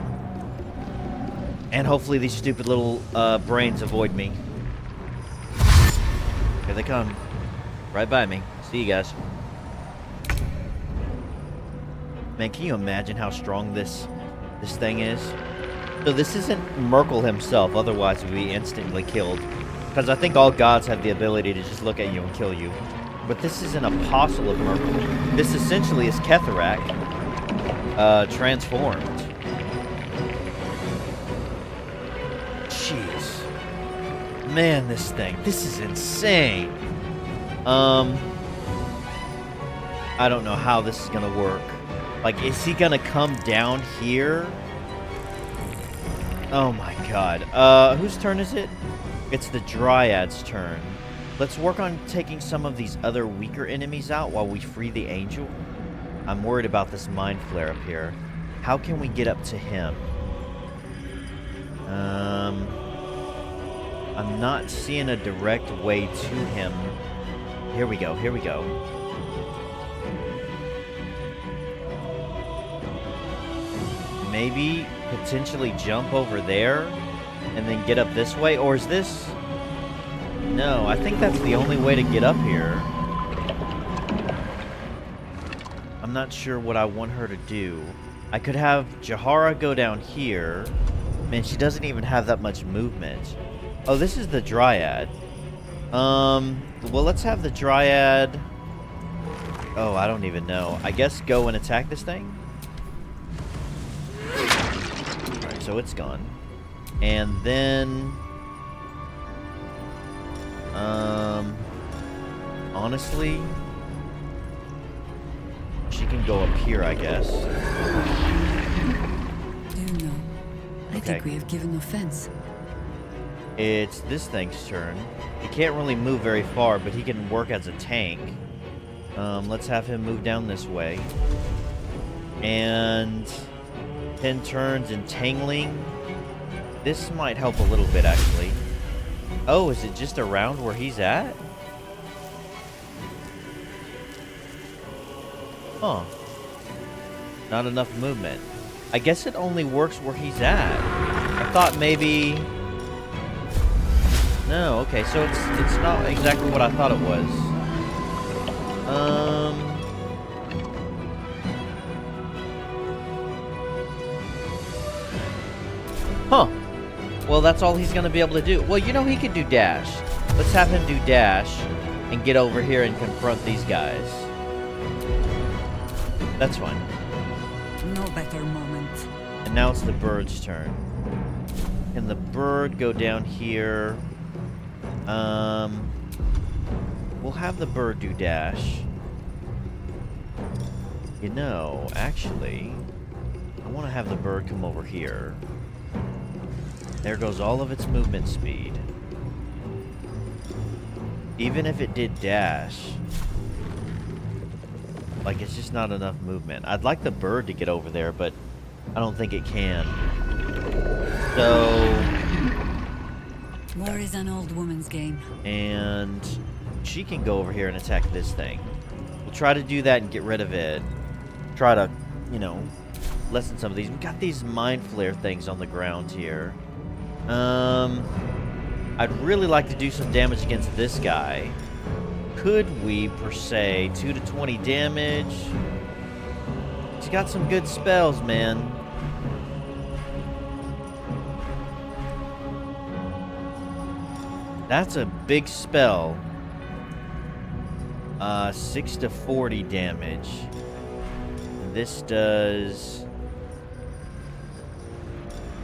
And hopefully these stupid little brains avoid me. Here they come. Right by me. See you guys. Man, can you imagine how strong this thing is? So this isn't Merkel himself, otherwise we'd be instantly killed. Because I think all gods have the ability to just look at you and kill you. But this is an apostle of Merkel. This essentially is Ketheric transformed. Jeez. Man, this thing. This is insane. I don't know how this is gonna work. Like, is he gonna come down here? Oh my god. Whose turn is it? It's the Dryad's turn. Let's work on taking some of these other weaker enemies out while we free the angel. I'm worried about this mind flare up here. How can we get up to him? I'm not seeing a direct way to him. Here we go, here we go. Maybe potentially jump over there and then get up this way? Or is this... No, I think that's the only way to get up here. I'm not sure what I want her to do. I could have Jahara go down here. Man, she doesn't even have that much movement. Oh, this is the Dryad. Well, let's have the Dryad... Oh, I don't even know. I guess go and attack this thing? Alright, so it's gone. And then... honestly... She can go up here, I guess. Oh no. I think we have given offense. It's this thing's turn. He can't really move very far, but he can work as a tank. Let's have him move down this way. And 10 turns entangling. This might help a little bit, actually. Oh, is it just around where he's at? Huh. Not enough movement. I guess it only works where he's at. I thought maybe... No, okay, so it's not exactly what I thought it was. Huh. Well, that's all he's going to be able to do. Well, you know, he could do dash. Let's have him do dash and get over here and confront these guys. That's fine. No better moment. And now it's the bird's turn. Can the bird go down here? We'll have the bird do dash. You know, actually, I want to have the bird come over here. There goes all of its movement speed. Even if it did dash, like, it's just not enough movement. I'd like the bird to get over there, but I don't think it can. So... War is an old woman's game. And she can go over here and attack this thing. We'll try to do that and get rid of it. Try to, you know, lessen some of these. We've got these mind flare things on the ground here. I'd really like to do some damage against this guy. Could we, per se, 2 to 20 damage? He's got some good spells, man. That's a big spell. 6 to 40 damage. This does...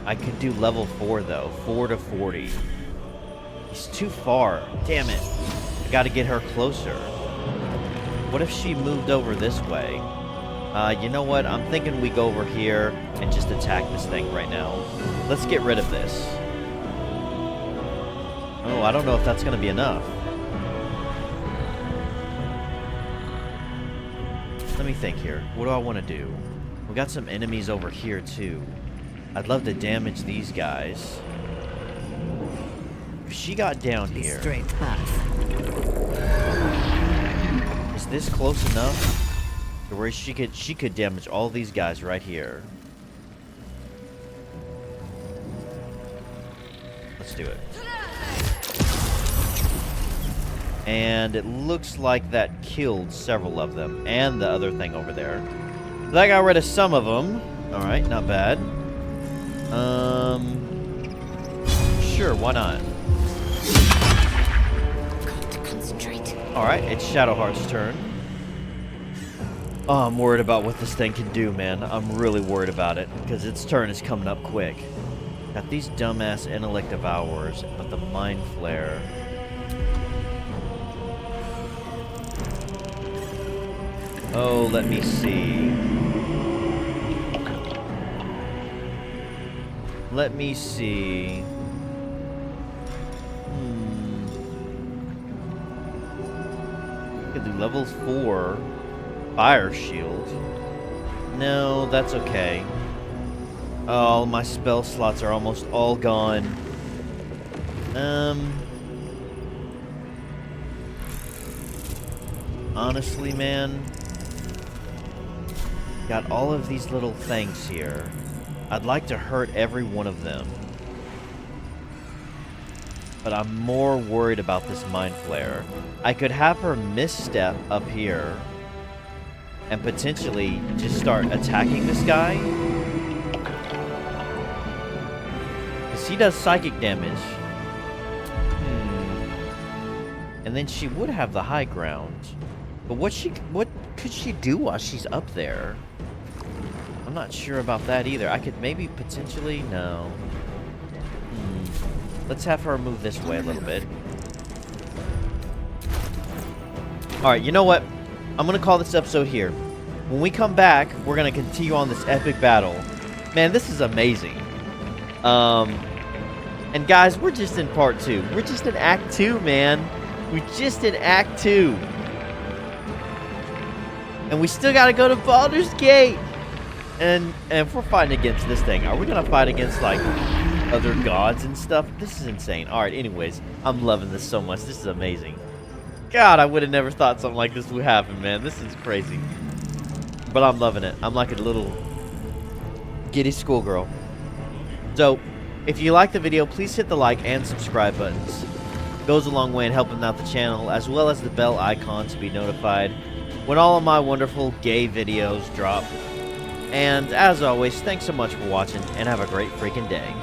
I could do level 4, though. 4 to 40. He's too far. Damn it. I gotta get her closer. What if she moved over this way? You know what? I'm thinking we go over here and just attack this thing right now. Let's get rid of this. Oh, I don't know if that's gonna be enough. Let me think here. What do I want to do? We got some enemies over here, too. I'd love to damage these guys. If she got down here... Straight path. Is this close enough to where she could damage all these guys right here? Let's do it. And it looks like that killed several of them, and the other thing over there. That got rid of some of them. All right, not bad. Sure, why not? Got to concentrate. All right, it's Shadowheart's turn. Oh, I'm worried about what this thing can do, man. I'm really worried about it because its turn is coming up quick. Got these dumbass intellect devourers, but the mind flare. Oh, let me see. Let me see. Could do level 4 fire shield. No, that's okay. Oh, my spell slots are almost all gone. Honestly, man. Got all of these little things here. I'd like to hurt every one of them. But I'm more worried about this mind flare. I could have her misstep up here and potentially just start attacking this guy. Because he does psychic damage. And then she would have the high ground. But what could she do while she's up there? I'm not sure about that either. I could maybe potentially... No. Let's have her move this way a little bit. Alright, you know what? I'm going to call this episode here. When we come back, we're going to continue on this epic battle. Man, this is amazing. And guys, we're just in part 2. We're just in Act 2, man. We're just in Act 2. And we still got to go to Baldur's Gate. And if we're fighting against this thing, are we going to fight against, like, other gods and stuff? This is insane. Alright, anyways, I'm loving this so much. This is amazing. God, I would have never thought something like this would happen, man. This is crazy. But I'm loving it. I'm like a little giddy schoolgirl. So, if you like the video, please hit the like and subscribe buttons. It goes a long way in helping out the channel, as well as the bell icon to be notified when all of my wonderful gay videos drop. And as always, thanks so much for watching, and have a great freaking day.